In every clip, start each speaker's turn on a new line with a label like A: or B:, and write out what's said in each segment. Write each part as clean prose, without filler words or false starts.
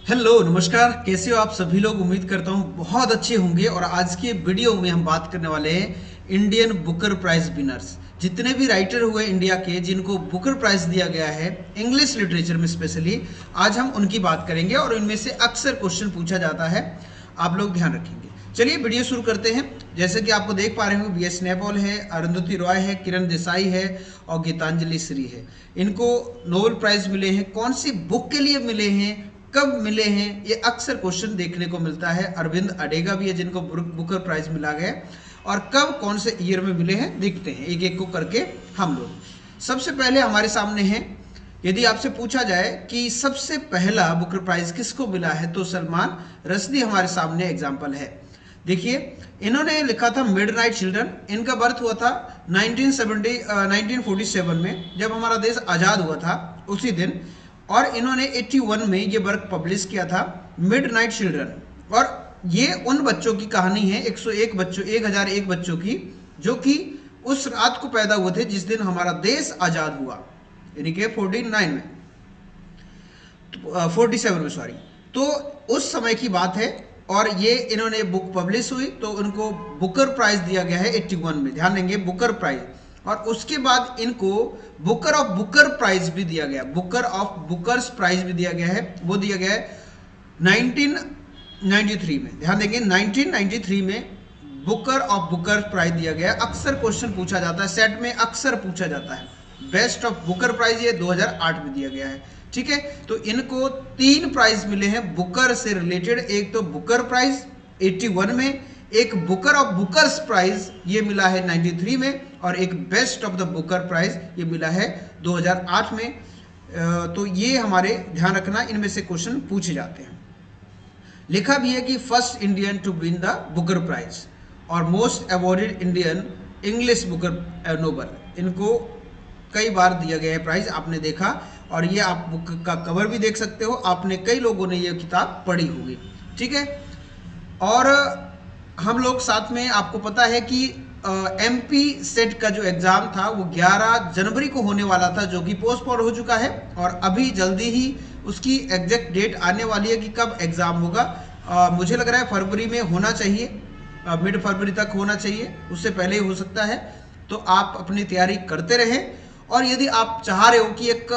A: Hello नमस्कार, कैसे हो आप सभी लोग। उम्मीद करता हूँ बहुत अच्छे होंगे। और आज की वीडियो में हम बात करने वाले हैं इंडियन बुकर प्राइज विनर्स। जितने भी राइटर हुए इंडिया के जिनको बुकर प्राइज दिया गया है इंग्लिश लिटरेचर में स्पेशली, आज हम उनकी बात करेंगे और इनमें से अक्सर क्वेश्चन पूछा जाता है, आप लोग ध्यान रखेंगे। चलिए वीडियो शुरू करते हैं। जैसे कि आपको देख पा रहे हो, BS नैपॉल है, अरुंधति रॉय है, किरण देसाई है और गीतांजलि श्री है। इनको नोबेल प्राइज मिले हैं। कौन सी बुक के लिए मिले हैं, कब मिले हैं, ये अक्सर क्वेश्चन देखने को मिलता है। अरविंद अडेगा भी है जिनको बुकर प्राइज मिला गया, और कब कौन से ईयर में मिले हैं देखते हैं एक एक को करके हम लोग। सबसे पहले हमारे सामने है, यदि आपसे पूछा जाए कि सबसे पहला बुकर प्राइज किसको मिला है, तो सलमान रश्दी हमारे सामने एग्जाम्पल है। देखिए, इन्होंने लिखा था मिडनाइट चिल्ड्रन। इनका बर्थ हुआ था 1947 में, जब हमारा देश आज़ाद हुआ था उसी दिन। और इन्होंने 81 में ये वर्क पब्लिश किया था, मिडनाइट चिल्ड्रन। और ये उन बच्चों की कहानी है, 1001 बच्चों की, जो कि उस रात को पैदा हुए थे जिस दिन हमारा देश आज़ाद हुआ, यानी कि 49 में, 47 में सॉरी। तो उस समय की बात है। और ये इन्होंने बुक पब्लिश हुई तो उनको बुकर प्राइज दिया गया है 81 में। ध्यान देंगे, बुकर प्राइज। और उसके बाद इनको बुकर ऑफ बुकर प्राइज भी दिया गया, बुकर ऑफ बुकर्स प्राइज भी दिया गया है। वो दिया गया है 1993 में। ध्यान देंगे, 1993 में बुकर ऑफ बुकर प्राइज दिया गया। अक्सर क्वेश्चन पूछा जाता है, सेट में अक्सर पूछा जाता है। बेस्ट ऑफ बुकर प्राइज ये 2008 में दिया गया है। ठीक है, तो इनको 3 प्राइज मिले हैं बुकर से रिलेटेड। एक तो बुकर प्राइज 81 में, एक बुकर ऑफ बुकर्स प्राइज ये मिला है 93 में, और एक best of the Booker prize ये मिला है 2008 में। तो ये हमारे ध्यान रखना, इनमें से क्वेश्चन पूछे जाते हैं। लिखा भी है कि first Indian to win the Booker prize और most awarded Indian English Booker Nobel. इनको कई बार दिया गया है प्राइज, आपने देखा। और ये आप बुक का कवर भी देख सकते हो, आपने कई लोगों ने ये किताब पढ़ी होगी। ठीक है, और हम लोग साथ में, आपको पता है कि MP सेट का जो एग्ज़ाम था वो 11 जनवरी को होने वाला था, जो कि पोस्टपोन हो चुका है। और अभी जल्दी ही उसकी एग्जैक्ट डेट आने वाली है कि कब एग्ज़ाम होगा। मुझे लग रहा है फरवरी में होना चाहिए, मिड फरवरी तक होना चाहिए, उससे पहले ही हो सकता है। तो आप अपनी तैयारी करते रहें। और यदि आप चाह रहे हो कि एक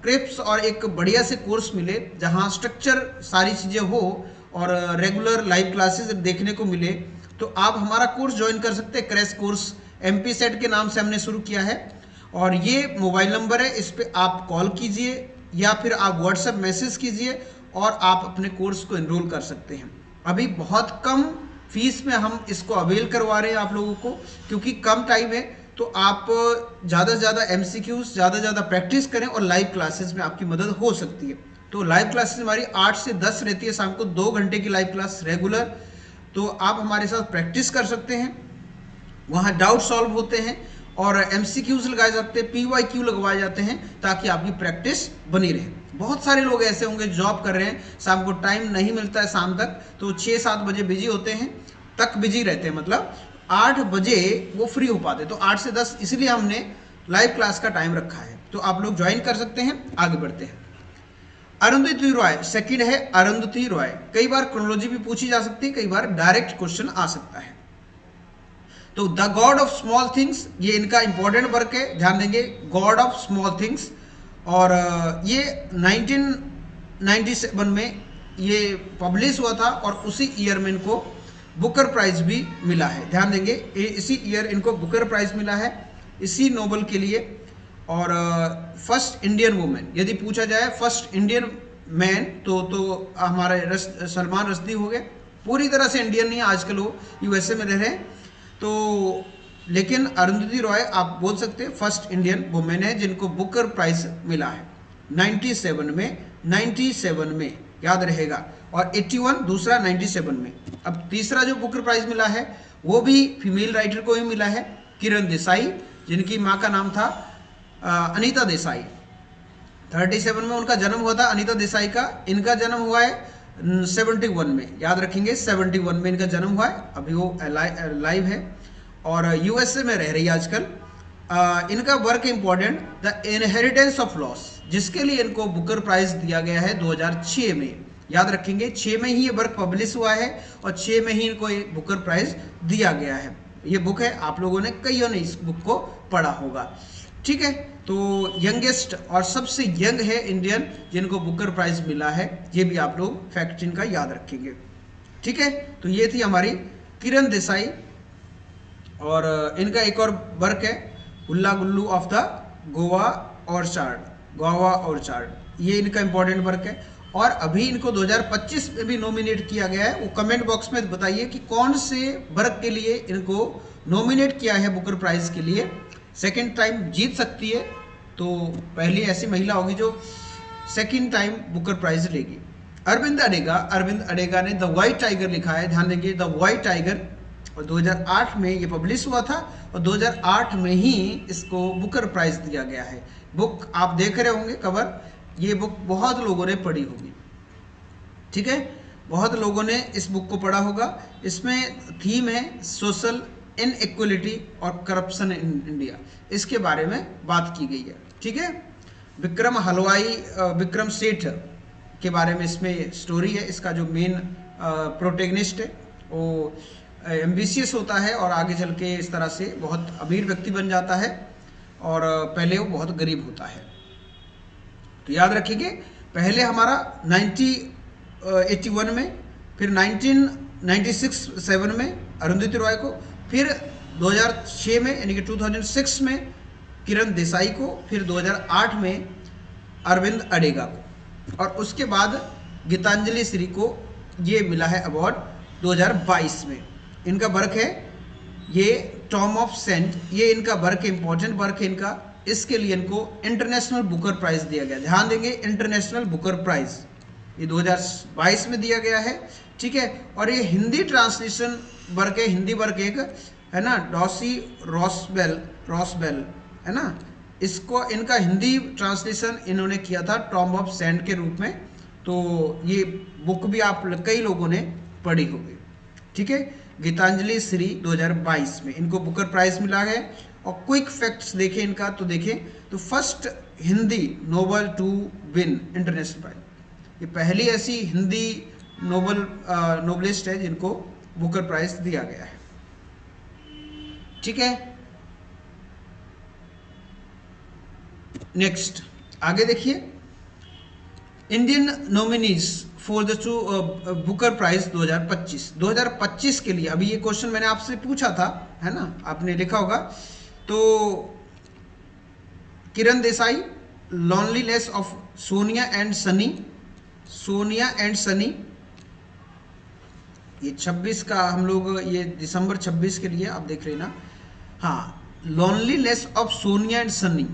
A: क्रिप्स और एक बढ़िया से कोर्स मिले जहाँ स्ट्रक्चर सारी चीज़ें हो और रेगुलर लाइव क्लासेस देखने को मिले, तो आप हमारा कोर्स ज्वाइन कर सकते हैं। क्रैश कोर्स MP सेट के नाम से हमने शुरू किया है। और ये मोबाइल नंबर है, इस पर आप कॉल कीजिए या फिर आप व्हाट्सएप मैसेज कीजिए और आप अपने कोर्स को एनरोल कर सकते हैं। अभी बहुत कम फीस में हम इसको अवेल करवा रहे हैं आप लोगों को, क्योंकि कम टाइम है। तो आप ज़्यादा से ज़्यादा MCQs, ज़्यादा से ज़्यादा प्रैक्टिस करें और लाइव क्लासेस में आपकी मदद हो सकती है। तो लाइव क्लासेस हमारी 8 से 10 रहती है, शाम को 2 घंटे की लाइव क्लास रेगुलर। तो आप हमारे साथ प्रैक्टिस कर सकते हैं, वहाँ डाउट सॉल्व होते हैं और MCQs लगाए जाते हैं, PYQ लगवाए जाते हैं, ताकि आपकी प्रैक्टिस बनी रहे। बहुत सारे लोग ऐसे होंगे जॉब कर रहे हैं, शाम को टाइम नहीं मिलता है शाम तक, तो 6-7 बजे बिजी होते हैं, तक बिजी रहते हैं, मतलब 8 बजे वो फ्री हो पाते। तो 8 से 10 इसलिए हमने लाइव क्लास का टाइम रखा है। तो आप लोग ज्वाइन कर सकते हैं। आगे बढ़ते हैं। अरुंधति रॉय सेकंड है, अरुंधति रॉय। कई बार क्रोनोलॉजी भी पूछी जा सकती है, कई बार डायरेक्ट क्वेश्चन आ सकता है। तो the God of small things, ये इनका इंपॉर्टेंट वर्क है, ध्यान देंगे, गॉड ऑफ स्मॉल थिंग्स। और ये 1997 में ये पब्लिश हुआ था और उसी ईयर में इनको बुकर प्राइज भी मिला है। ध्यान देंगे, इसी ईयर इनको बुकर प्राइज मिला है इसी नोबल के लिए। और फर्स्ट इंडियन वुमेन, यदि पूछा जाए फर्स्ट इंडियन मैन, तो हमारे सलमान रश्दी हो गए। पूरी तरह से इंडियन नहीं, आजकल वो USA में रह रहे हैं। तो लेकिन अरुंधति रॉय आप बोल सकते हैं फर्स्ट इंडियन वुमेन है जिनको बुकर प्राइज मिला है 97 में, याद रहेगा। और 81 दूसरा 97 में। अब तीसरा जो बुकर प्राइज मिला है वो भी फीमेल राइटर को ही मिला है, किरण देसाई, जिनकी माँ का नाम था अनीता देसाई। 37 में उनका जन्म हुआ था अनीता देसाई का। इनका जन्म हुआ है 71 में, याद रखेंगे 71 में इनका जन्म हुआ है। अभी वो लाइव है और USA में रह रही है आजकल। इनका work important, the inheritance of loss, जिसके लिए इनको बुकर प्राइज दिया गया है 2006 में, याद रखेंगे 6 में ही ये वर्क पब्लिश हुआ है और 6 में ही इनको बुकर प्राइज दिया गया है। ये बुक है, आप लोगों ने कईयों ने इस बुक को पढ़ा होगा। ठीक है, तो यंगेस्ट और सबसे यंग है इंडियन जिनको बुकर प्राइज मिला है, ये भी आप लोग फैक्ट इनका याद रखेंगे। ठीक है, तो ये थी हमारी किरण देसाई और इनका एक और वर्क है गुल्ला गुल्लू ऑफ द गोवा ऑर्चार्ड, ये इनका इंपॉर्टेंट वर्क है। और अभी इनको 2025 में भी नॉमिनेट किया गया है। वो कमेंट बॉक्स में बताइए कि कौन से वर्क के लिए इनको नॉमिनेट किया है बुकर प्राइज के लिए। सेकंड टाइम जीत सकती है, तो पहली ऐसी महिला होगी जो सेकंड टाइम बुकर प्राइज लेगी। अरविंद अडेगा ने द व्हाइट टाइगर लिखा है, ध्यान देंगे द व्हाइट टाइगर, और 2008 में ये पब्लिश हुआ था और 2008 में ही इसको बुकर प्राइज दिया गया है। बुक आप देख रहे होंगे कवर, ये बुक बहुत लोगों ने पढ़ी होगी। ठीक है, बहुत लोगों ने इस बुक को पढ़ा होगा। इसमें थीम है सोशल इनइक्वलिटी और करप्शन इन इंडिया, इसके बारे में बात की गई है। ठीक है, विक्रम सेठ के बारे में इसमें स्टोरी है। इसका जो मेन प्रोटेगनिस्ट है वो एम्बिशियस होता है और आगे चल के इस तरह से बहुत अमीर व्यक्ति बन जाता है और पहले वो बहुत गरीब होता है। तो याद रखिए, पहले हमारा 1981 में, फिर 1996-7 में अरुंधति रॉय को, फिर 2006 में यानी कि 2006 में किरण देसाई को, फिर 2008 में अरविंद अडेगा को, और उसके बाद गीतांजलि श्री को ये मिला है अवार्ड 2022 में। इनका वर्क है ये टॉम ऑफ सेंट, ये इनका वर्क है, इंपॉर्टेंट वर्क है इनका। इसके लिए इनको इंटरनेशनल बुकर प्राइज दिया गया। ध्यान देंगे, इंटरनेशनल बुकर प्राइज ये 2022 में दिया गया है। ठीक है, और ये हिंदी ट्रांसलेशन वर्क है, हिंदी वर्क एक है ना, डॉसी रॉसबेल है ना, इसको इनका हिंदी ट्रांसलेशन इन्होंने किया था टॉम ऑफ सेंट के रूप में। तो ये बुक भी आप कई लोगों ने पढ़ी होगी। ठीक है, गीतांजलि श्री 2022 में इनको बुकर प्राइज मिला है। और क्विक फैक्ट्स देखें इनका, तो देखें तो first Hindi novel to win international prize, ये पहली ऐसी हिंदी नोबलिस्ट है जिनको बुकर प्राइज दिया गया है। ठीक है, नेक्स्ट आगे देखिए, Indian nominees for the Booker prize 2025 के लिए। अभी ये क्वेश्चन मैंने आपसे पूछा था, है ना, आपने लिखा होगा। तो Kiran Desai, loneliness of Sonia and Sunny, ये 26 का हम लोग, ये दिसंबर 26 के लिए आप देख रहे ना। हाँ, loneliness of Sonia and Sunny,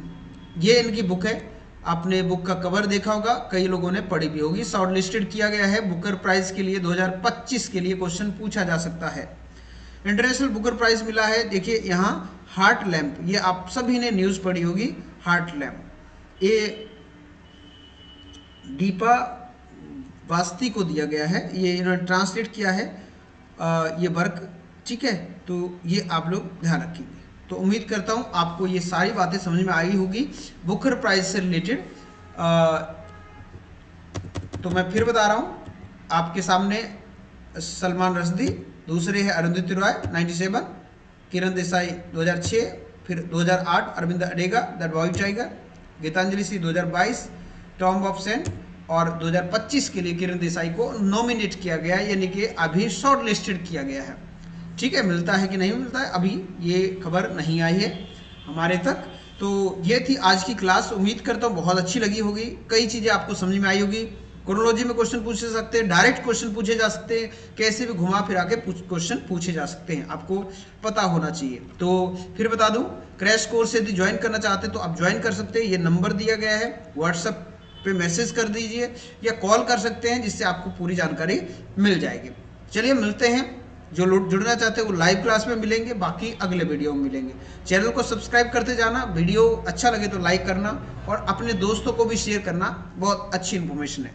A: ये इनकी बुक है। आपने बुक का कवर देखा होगा, कई लोगों ने पढ़ी भी होगी। शॉर्ट लिस्टेड किया गया है बुकर प्राइज के लिए 2025 के लिए, क्वेश्चन पूछा जा सकता है। इंटरनेशनल बुकर प्राइज मिला है, देखिए यहाँ हार्ट लैम्प, ये आप सभी ने न्यूज़ पढ़ी होगी। हार्ट लैम्प ये दीपा वास्ती को दिया गया है, ये इन्होंने ट्रांसलेट किया है ये वर्क। ठीक है, तो ये आप लोग ध्यान रखेंगे। तो उम्मीद करता हूँ आपको ये सारी बातें समझ में आई होगी बुकर प्राइज से रिलेटेड। तो मैं फिर बता रहा हूँ आपके सामने, सलमान रश्दी, दूसरे है अरुंधति रॉय 97, किरण देसाई 2006, फिर 2008 Aravind Adiga the white tiger, Geetanjali Shree 2022, tomb of sand, और 2025 के लिए किरण देसाई को नॉमिनेट किया गया है, यानी कि अभी शॉर्ट लिस्टेड किया गया है। ठीक है, मिलता है कि नहीं मिलता है अभी ये खबर नहीं आई है हमारे तक। तो ये थी आज की क्लास, उम्मीद करता हूँ बहुत अच्छी लगी होगी, कई चीज़ें आपको समझ में आई होगी। क्रोनोलॉजी में क्वेश्चन पूछे सकते हैं, डायरेक्ट क्वेश्चन पूछे जा सकते हैं, कैसे भी घुमा फिरा के क्वेश्चन पूछे जा सकते हैं, आपको पता होना चाहिए। तो फिर बता दूं, क्रैश कोर्स यदि ज्वाइन करना चाहते हैं तो आप ज्वाइन कर सकते हैं। ये नंबर दिया गया है, व्हाट्सएप पे मैसेज कर दीजिए या कॉल कर सकते हैं, जिससे आपको पूरी जानकारी मिल जाएगी। चलिए मिलते हैं, जो लोग जुड़ना चाहते हैं वो लाइव क्लास में मिलेंगे, बाकी अगले वीडियो में मिलेंगे। चैनल को सब्सक्राइब करते जाना, वीडियो अच्छा लगे तो लाइक करना और अपने दोस्तों को भी शेयर करना, बहुत अच्छी इन्फॉर्मेशन है।